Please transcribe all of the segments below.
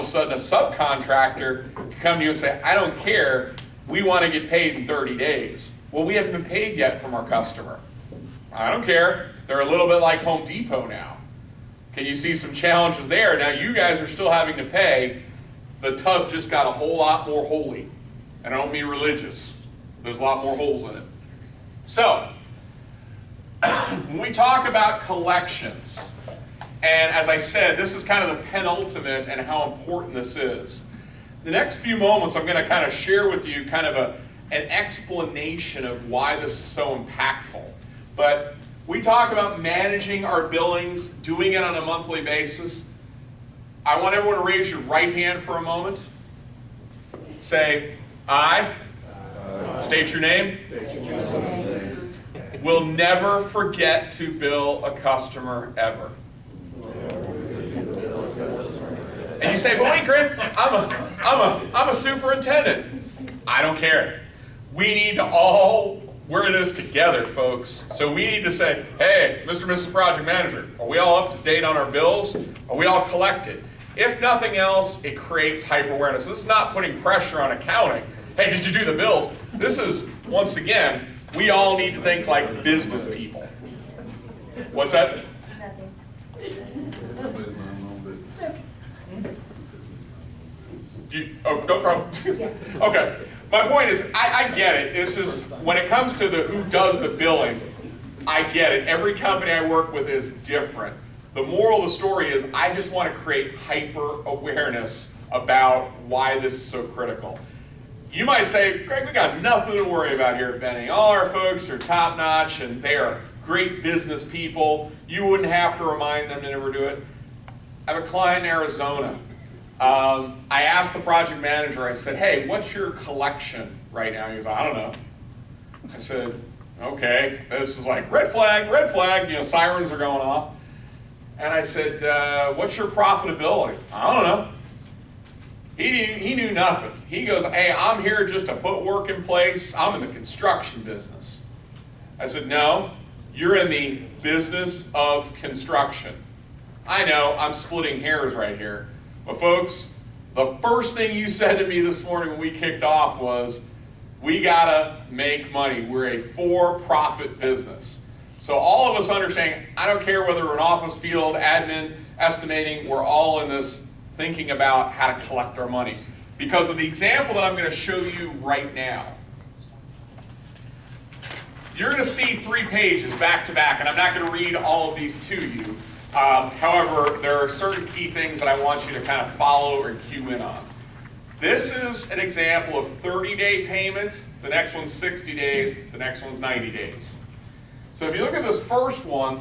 of a sudden a subcontractor can come to you and say, I don't care, we want to get paid in 30 days. Well, we haven't been paid yet from our customer. I don't care. They're a little bit like Home Depot now. Can you see some challenges there? Now you guys are still having to pay. The tub just got a whole lot more holy. And I don't mean religious. There's a lot more holes in it. So, when we talk about collections, and as I said, this is kind of the penultimate and how important this is. The next few moments I'm going to kind of share with you kind of an explanation of why this is so impactful. But we talk about managing our billings, doing it on a monthly basis. I want everyone to raise your right hand for a moment. Say, I, state your name, will never forget to bill a customer ever. And you say, but wait, Greg, I'm a superintendent. I don't care. We need to all, we're in this together, folks. So we need to say, hey, Mr. and Mrs. Project Manager, are we all up to date on our bills? Are we all collected? If nothing else, it creates hyper-awareness. This is not putting pressure on accounting. Hey, did you do the bills? This is, once again, we all need to think like business people. What's that? Oh, no problem. Okay. My point is, I get it. This is, when it comes to the who does the billing, I get it. Every company I work with is different. The moral of the story is, I just want to create hyper-awareness about why this is so critical. You might say, Greg, we got nothing to worry about here at Benning. All our folks are top-notch and they are great business people. You wouldn't have to remind them to never do it. I have a client in Arizona. I asked the project manager, I said, hey, what's your collection right now? He goes, I don't know. I said, okay, this is like red flag, you know, sirens are going off. And I said, what's your profitability? I don't know. He knew nothing. He goes, hey, I'm here just to put work in place. I'm in the construction business. I said, no, you're in the business of construction. I know, I'm splitting hairs right here. But folks, the first thing you said to me this morning when we kicked off was, we gotta make money. We're a for-profit business. So all of us understand, I don't care whether we're in office, field, admin, estimating, we're all in this thinking about how to collect our money. Because of the example that I'm going to show you right now. You're going to see 3 pages back to back, and I'm not going to read all of these to you. However, there are certain key things that I want you to kind of follow or cue in on. This is an example of 30-day payment. The next one's 60 days. The next one's 90 days. So if you look at this first one,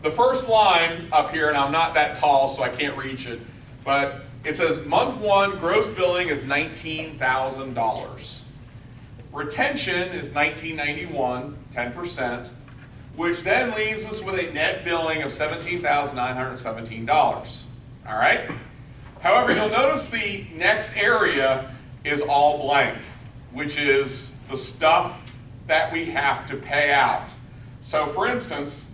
the first line up here, and I'm not that tall so I can't reach it, but it says month 1 gross billing is $19,000. Retention is $19.91, 10%, which then leaves us with a net billing of $17,917. All right? However, you'll notice the next area is all blank, which is the stuff that we have to pay out. So for instance,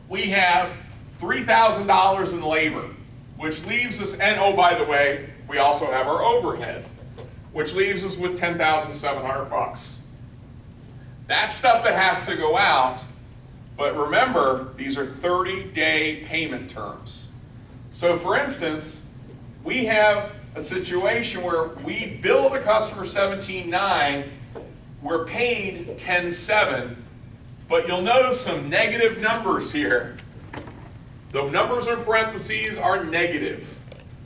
we have $3,000 in labor, which leaves us, and oh, by the way, we also have our overhead, which leaves us with $10,700. That's stuff that has to go out, but remember, these are 30-day payment terms. So for instance, we have a situation where we bill the customer $17,900, we're paid $10,700, but you'll notice some negative numbers here. The numbers in parentheses are negative.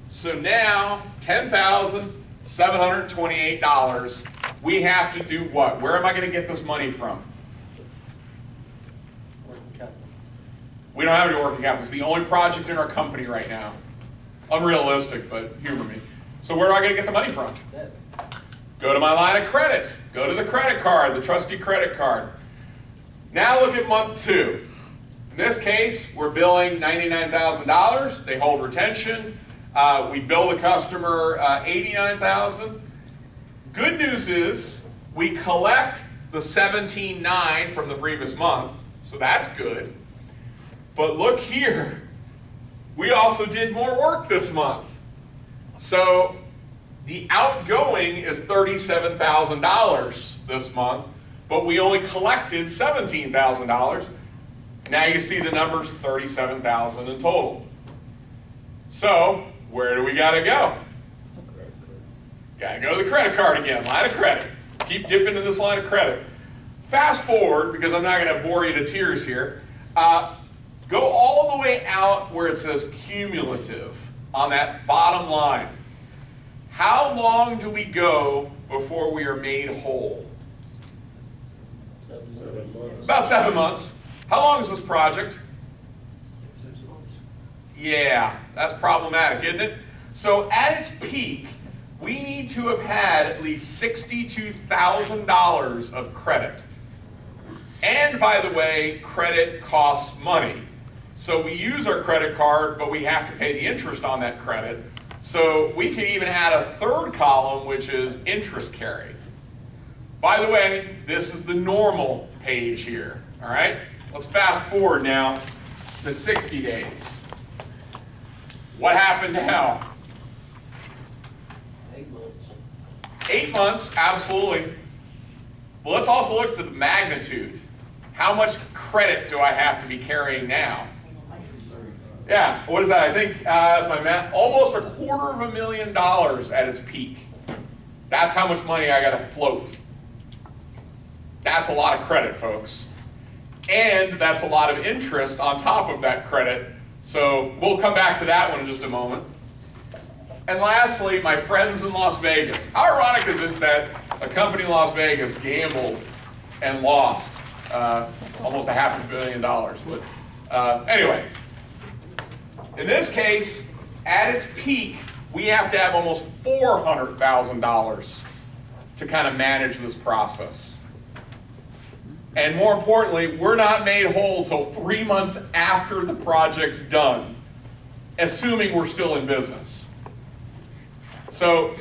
So now, $10,728, we have to do what? Where am I going to get this money from? Working capital. We don't have any working capital. It's the only project in our company right now. Unrealistic, but humor me. So where am I going to get the money from? Debt. Go to my line of credit. Go to the credit card, the trusty credit card. Now look at month 2. In this case, we're billing $99,000. They hold retention. We bill the customer $89,000. Good news is we collect the $17,900 from the previous month, so that's good. But look here, we also did more work this month. So the outgoing is $37,000 this month, but we only collected $17,000. Now you see the numbers, $37,000 in total. So where do we gotta go? Gotta go to the credit card again, line of credit. Keep dipping in this line of credit. Fast forward, because I'm not gonna bore you to tears here. Go all the way out where it says cumulative on that bottom line. How long do we go before we are made whole? 7 months. About 7 months. How long is this project? 6 months. Yeah, that's problematic, isn't it? So at its peak, we need to have had at least $62,000 of credit. And by the way, credit costs money. So we use our credit card, but we have to pay the interest on that credit. So we could even add a third column, which is interest carry. By the way, this is the normal page here, all right? Let's fast forward now to 60 days. What happened now? 8 months. 8 months, absolutely. But let's also look at the magnitude. How much credit do I have to be carrying now? Yeah, what is that? I think, my math, almost $250,000 at its peak. That's how much money I got to float. That's a lot of credit, folks. And that's a lot of interest on top of that credit. So we'll come back to that one in just a moment. And lastly, my friends in Las Vegas. How ironic is it that a company in Las Vegas gambled and lost almost $500 million? But anyway, in this case, at its peak, we have to have almost $400,000 to kind of manage this process. And more importantly, we're not made whole till 3 months after the project's done, assuming we're still in business. So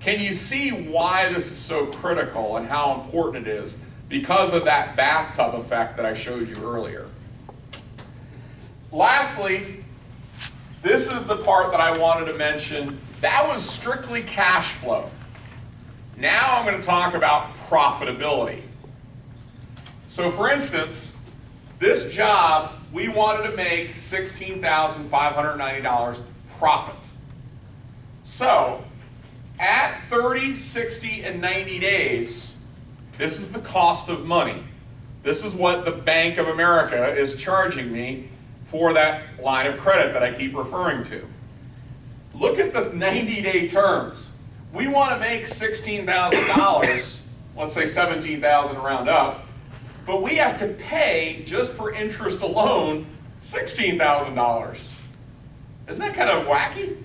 can you see why this is so critical and how important it is? Because of that bathtub effect that I showed you earlier. Lastly, this is the part that I wanted to mention. That was strictly cash flow. Now I'm going to talk about profitability. So for instance, this job, we wanted to make $16,590 profit. So at 30, 60, and 90 days, this is the cost of money. This is what the Bank of America is charging me for that line of credit that I keep referring to. Look at the 90-day terms. We want to make $16,000, let's say $17,000 round up, but we have to pay, just for interest alone, $16,000. Isn't that kind of wacky?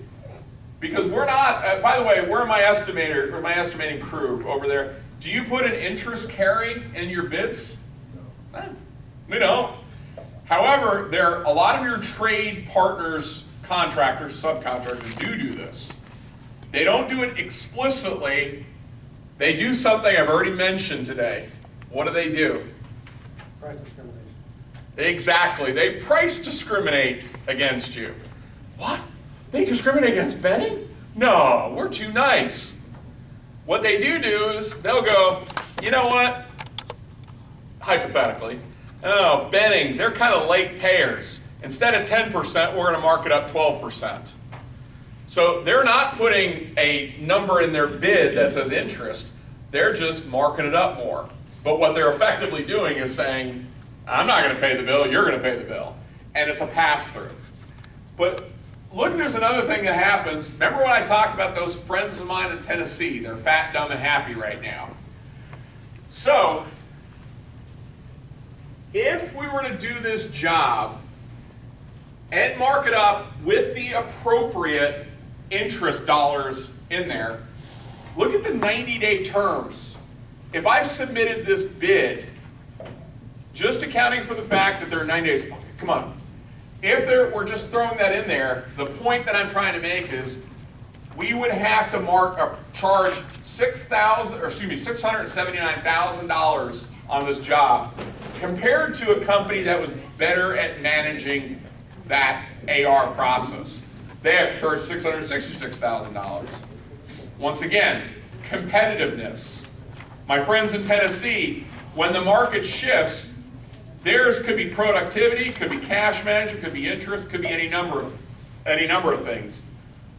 Because we're not, by the way, where are my estimator, or my estimating crew over there? Do you put an interest carry in your bids? No. We don't. However, a lot of your trade partners, contractors, subcontractors do this. They don't do it explicitly. They do something I've already mentioned today. What do? Price discrimination. Exactly. They price discriminate against you. What? They discriminate against Benning? No, we're too nice. What they do is they'll go, you know what? Hypothetically, oh, Benning, they're kind of late payers. Instead of 10%, we're going to mark it up 12%. So they're not putting a number in their bid that says interest. They're just marking it up more. But what they're effectively doing is saying, I'm not going to pay the bill, you're going to pay the bill. And it's a pass-through. But look, there's another thing that happens. Remember when I talked about those friends of mine in Tennessee? They're fat, dumb, and happy right now. So, if we were to do this job and mark it up with the appropriate interest dollars in there, look at the 90-day terms. If I submitted this bid, just accounting for the fact that there are 90 days, come on. If we're just throwing that in there, the point that I'm trying to make is we would have to charge $679,000 on this job compared to a company that was better at managing that AR process. They have to charge $666,000. Once again, competitiveness. My friends in Tennessee, when the market shifts, theirs could be productivity, could be cash management, could be interest, could be any number of things.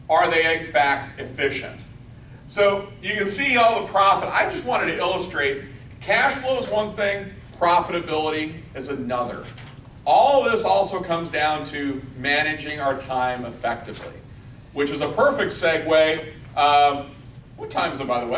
Are they in fact efficient? So you can see all the profit. I just wanted to illustrate cash flow is one thing, profitability is another. All of this also comes down to managing our time effectively, which is a perfect segue. What time is it, by the way?